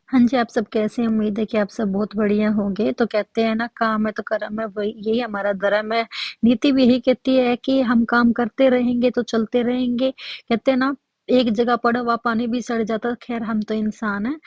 हाँ जी, आप सब कैसे हैं? उम्मीद है कि आप सब बहुत बढ़िया होंगे। तो कहते हैं ना काम है तो कर्म है, वही यही हमारा धर्म है। नीति भी यही कहती है कि हम काम करते रहेंगे तो चलते रहेंगे। कहते हैं ना एक जगह पड़ा हुआ पानी भी सड़ जाता है, खैर हम तो इंसान हैं।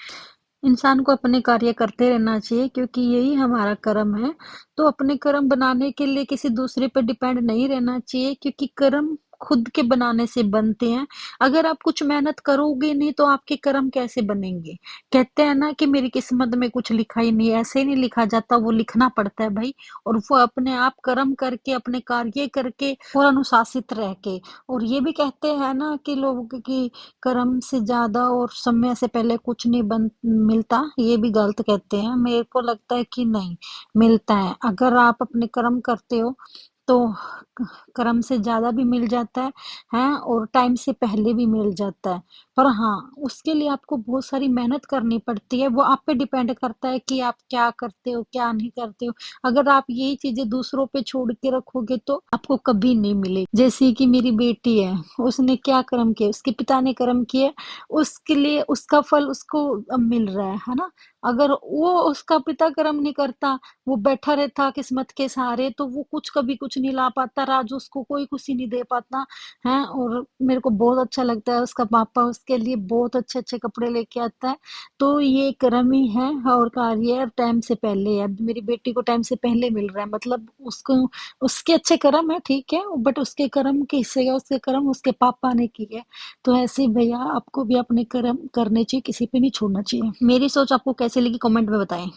इंसान को अपने कार्य करते रहना चाहिए क्योंकि यही हमारा कर्म है। तो अपने कर्म बनाने के लिए किसी दूसरे पे डिपेंड नहीं रहना चाहिए क्योंकि कर्म खुद के बनाने से बनते हैं। अगर आप कुछ मेहनत करोगे नहीं तो आपके कर्म कैसे बनेंगे? कहते हैं ना कि मेरी किस्मत में कुछ लिखा ही नहीं है, ऐसे नहीं लिखा जाता, वो लिखना पड़ता है भई। और वो अपने आप कर्म करके, अपने कार्य करके और अनुशासित रह के। और ये भी कहते हैं ना कि लोग कि कर्म से ज़्यादा और समय से पहले कुछ नहीं बन मिलता, ये भी गलत कहते हैं। मेरे को लगता है कि नहीं, मिलता है। अगर आप अपने कर्म करते हो, तो क कर्म से ज़्यादा भी मिल जाता है, हैं? और टाइम से पहले भी मिल जाता है। पर हाँ, उसके लिए आपको बहुत सारी मेहनत करनी पड़ती है, वो आप पे डिपेंड करता है कि आप क्या करते हो, क्या नहीं करते हो। अगर आप यही चीज़ें दूसरों पे छोड़ के रखोगे, तो आपको कभी नहीं मिलेगी। जैसे कि मेरी बेटी है, उसने क्या कर्म किए, उसके पिता ने कर्म किए, उसके लिए उसका फल उसको अब मिल रहा है ना? अगर वो उसका पिता कर्म नहीं करता, वो बैठा रहता किस्मत के सहारे, तो वो कुछ कभी कुछ नहीं ला पाता, आज उसको कोई खुशी नहीं दे पाता, हैं? और मेरे को बहुत अच्छा लगता है, उसका पापा उसके लिए बहुत अच्छे-अच्छे कपड़े लेके आता है, तो ये कर्म ही है और कार्य है, टाइम से पहले है। अब मेरी बेटी को टाइम से पहले मिल रहा है, मतलब उसको उसके अच्छे कर्म है, ठीक है, बट उसके कर्म के हिस्से का उसके कर्म उसके पापा ने किए। तो ऐसे ही भैया आपको भी अपने कर्म करने चाहिए, किसी पे नहीं छोड़ना चाहिए। मेरी सोच आपको कैसी लगी कमेंट में बताएँ।